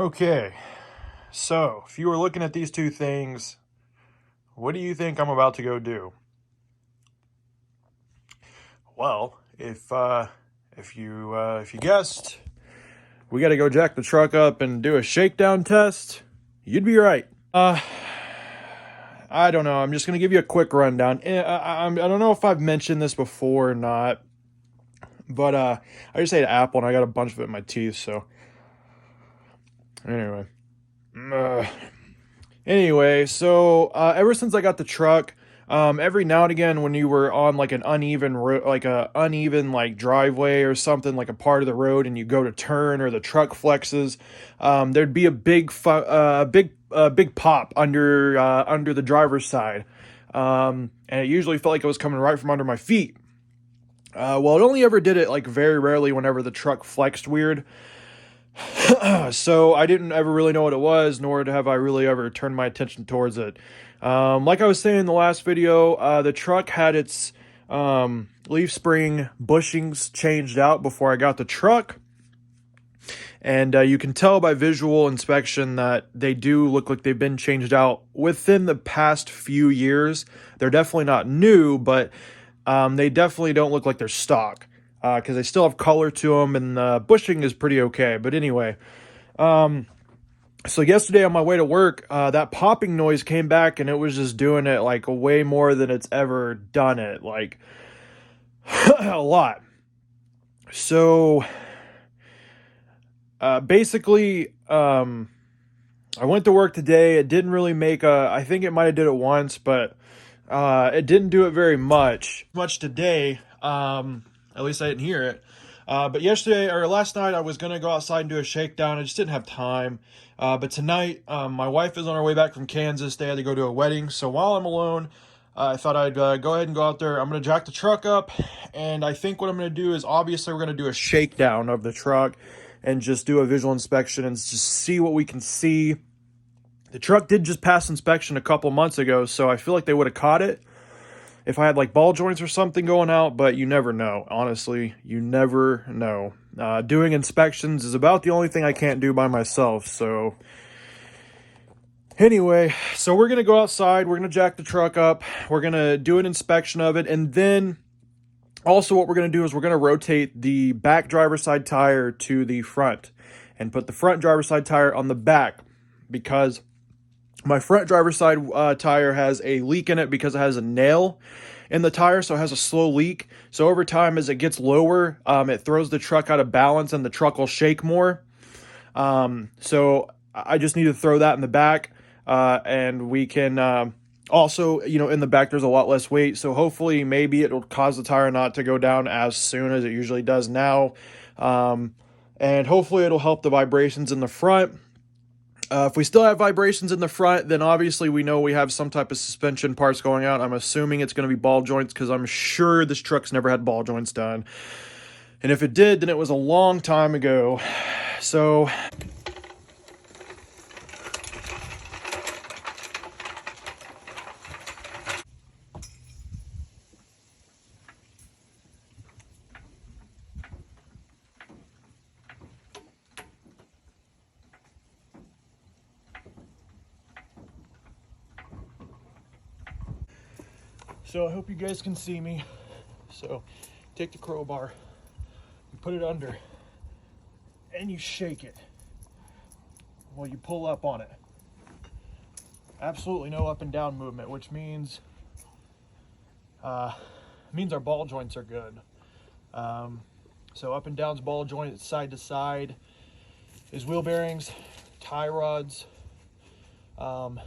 Okay, so if you were looking at these two things, what do you think I'm about to go do? Well, if you guessed, we got to go jack the truck up and do a shakedown test. You'd be right. I don't know. I'm just gonna give you a quick rundown. I don't know if I've mentioned this before or not, but I just ate an apple and I got a bunch of it in my teeth. So anyway. Anyway, so ever since I got the truck, every now and again when you were on like an uneven driveway or something, like a part of the road, and you go to turn or the truck flexes, there'd be a big pop under the driver's side, and it usually felt like it was coming right from under my feet. Well, it only ever did it like very rarely whenever the truck flexed weird. So I didn't ever really know what it was, nor have I really ever turned my attention towards it. Like I was saying in the last video, the truck had its leaf spring bushings changed out before I got the truck. And you can tell by visual inspection that they do look like they've been changed out within the past few years. They're definitely not new, but they definitely don't look like they're stock. Because they still have color to them, and the bushing is pretty okay. But anyway, so yesterday on my way to work, that popping noise came back, and it was just doing it like way more than it's ever done it, like a lot. So basically, I went to work today. It didn't really make I think it might have did it once, but it didn't do it very much today. At least I didn't hear it. But last night, I was going to go outside and do a shakedown. I just didn't have time. But tonight, my wife is on her way back from Kansas. They had to go to a wedding. So while I'm alone, I thought I'd go ahead and go out there. I'm going to jack the truck up. And I think what I'm going to do is, obviously, we're going to do a shakedown of the truck and just do a visual inspection and just see what we can see. The truck did just pass inspection a couple months ago, so I feel like they would have caught it if I had like ball joints or something going out, but you never know. Honestly, you never know. Doing inspections is about the only thing I can't do by myself. So anyway, so we're going to go outside. We're going to jack the truck up. We're going to do an inspection of it. And then also what we're going to do is we're going to rotate the back driver's side tire to the front and put the front driver's side tire on the back, because my front driver's side tire has a leak in it because it has a nail in the tire, so it has a slow leak. So over time, as it gets lower, it throws the truck out of balance and the truck will shake more. So I just need to throw that in the back, and we can also, in the back, there's a lot less weight. So hopefully, maybe it'll cause the tire not to go down as soon as it usually does now. And hopefully, it'll help the vibrations in the front. If we still have vibrations in the front, then obviously we know we have some type of suspension parts going out. I'm assuming it's going to be ball joints, because I'm sure this truck's never had ball joints done. And if it did, then it was a long time ago. So I hope you guys can see me. So take the crowbar, you put it under, and you shake it while you pull up on it. Absolutely no up and down movement, which means our ball joints are good. So up and down's ball joint, side to side is wheel bearings, tie rods, and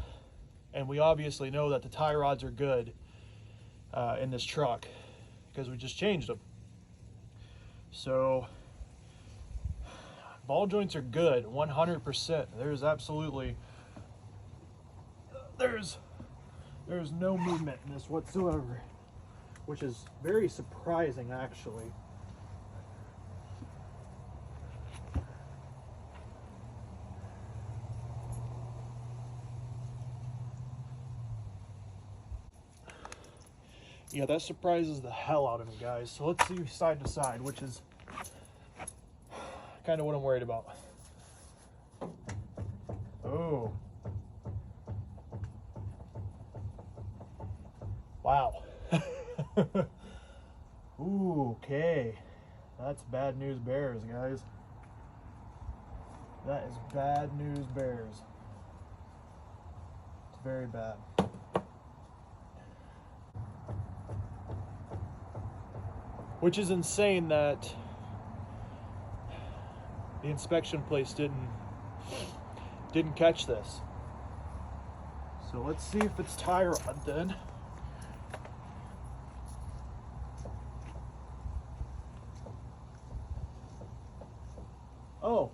we obviously know that the tie rods are good in this truck because we just changed them. So ball joints are good, 100%. There's no movement in this whatsoever, which is very surprising, actually. Yeah, that surprises the hell out of me, guys. So let's see side to side, which is kind of what I'm worried about. Oh. Wow. Ooh, okay. That's bad news bears, guys. That is bad news bears. It's very bad. Which is insane that the inspection place didn't catch this. So let's see if it's tie rod then. Oh.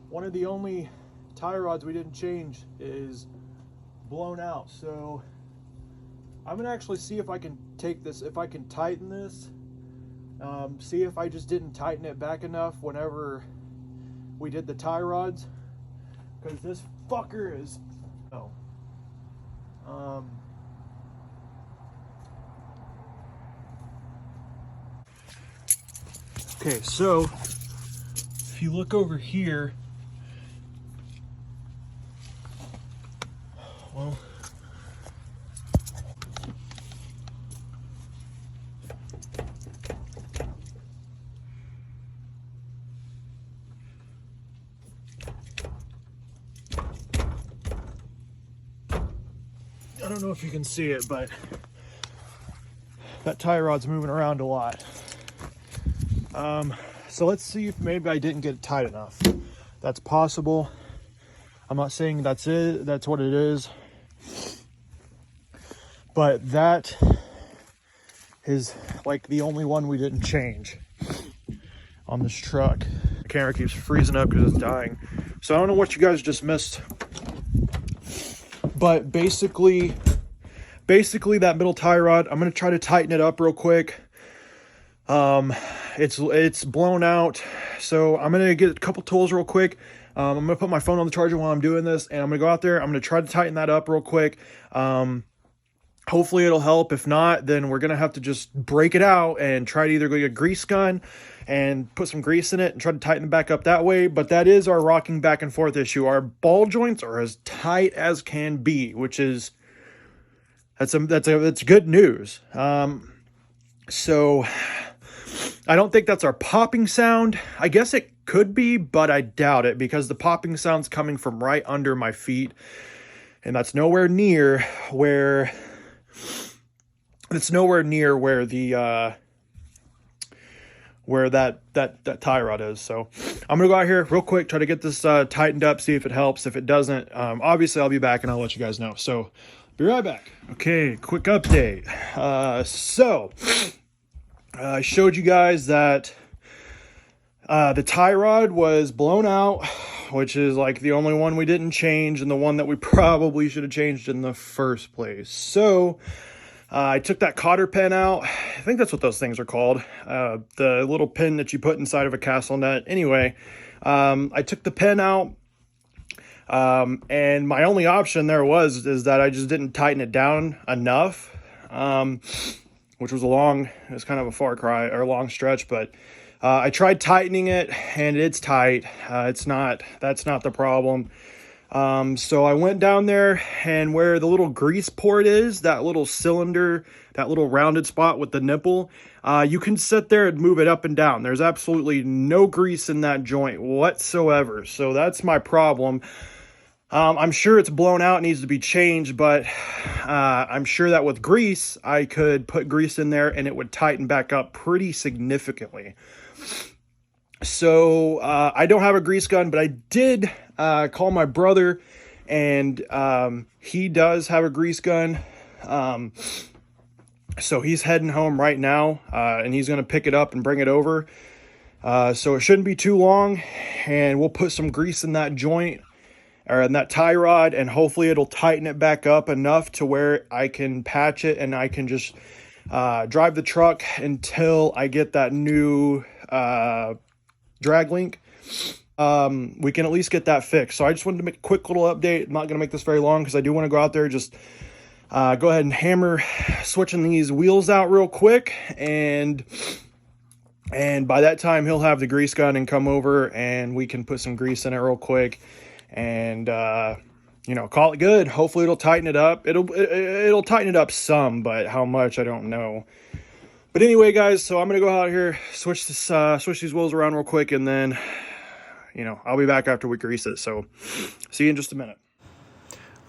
One of the only tie rods we didn't change is blown out. So I'm gonna actually see if I can take this, if I can tighten this. See if I just didn't tighten it back enough whenever we did the tie rods, because this fucker is okay, so if you look over here, well, I don't know if you can see it, but that tie rod's moving around a lot. So let's see if maybe I didn't get it tight enough. That's possible. I'm not saying that's it, that's what it is. But that is like the only one we didn't change on this truck. The camera keeps freezing up because it's dying. So I don't know what you guys just missed. But basically that middle tie rod, I'm gonna try to tighten it up real quick. It's blown out, so I'm gonna get a couple tools real quick. I'm gonna put my phone on the charger while I'm doing this, and I'm gonna go out there. I'm gonna try to tighten that up real quick. Hopefully it'll help. If not, then we're gonna have to just break it out and try to either go get a grease gun and put some grease in it and try to tighten it back up that way. But that is our rocking back and forth issue. Our ball joints are as tight as can be, which is that's good news. So I don't think that's our popping sound. I guess it could be, but I doubt it, because the popping sound's coming from right under my feet, and that's nowhere near where the where that tie rod is. So I'm gonna go out here real quick, try to get this tightened up, see if it helps. If it doesn't, obviously I'll be back and I'll let you guys know. So be right back. Okay, quick update. I showed you guys that the tie rod was blown out, which is like the only one we didn't change and the one that we probably should have changed in the first place. So I took that cotter pin out. I think that's what those things are called. The little pin that you put inside of a castle nut. Anyway, I took the pin out. And my only option there is that I just didn't tighten it down enough, which was it was kind of a far cry or a long stretch, but, I tried tightening it and it's tight. That's not the problem. So I went down there, and where the little grease port is, that little cylinder, that little rounded spot with the nipple, you can sit there and move it up and down. There's absolutely no grease in that joint whatsoever. So that's my problem. I'm sure it's blown out, needs to be changed, but I'm sure that with grease, I could put grease in there and it would tighten back up pretty significantly. So I don't have a grease gun, but I did call my brother, and he does have a grease gun. So he's heading home right now, and he's going to pick it up and bring it over. So it shouldn't be too long, and we'll put some grease in that joint, or in that tie rod, and hopefully it'll tighten it back up enough to where I can patch it and I can just drive the truck until I get that new drag link. We can at least get that fixed. So I just wanted to make a quick little update. I'm not going to make this very long because I do want to go out there, just go ahead and hammer switching these wheels out real quick, and by that time he'll have the grease gun and come over and we can put some grease in it real quick and you know, call it good. Hopefully it'll tighten it up. It'll tighten it up some, but how much I don't know. But anyway, guys, so I'm gonna go out here, switch these wheels around real quick, and then, you know, I'll be back after we grease it. So see you in just a minute.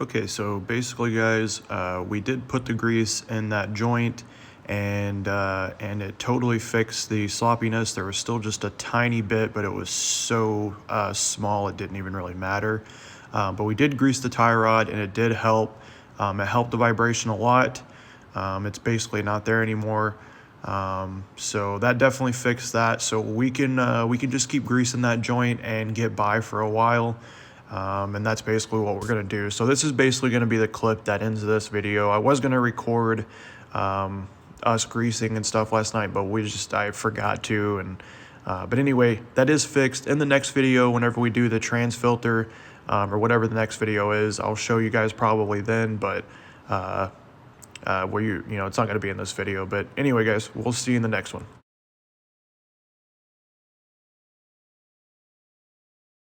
Okay, so basically, guys, we did put the grease in that joint, and it totally fixed the sloppiness. There was still just a tiny bit, but it was so small it didn't even really matter. But we did grease the tie rod, and it did help. It helped the vibration a lot. It's basically not there anymore. So that definitely fixed that. So we can just keep greasing that joint and get by for a while. And that's basically what we're going to do. So this is basically going to be the clip that ends this video. I was going to record us greasing and stuff last night, but I forgot to. And but anyway, that is fixed. In the next video, whenever we do the trans filter or whatever the next video is, I'll show you guys probably then. But where you know, it's not going to be in this video. But anyway, guys, we'll see you in the next one.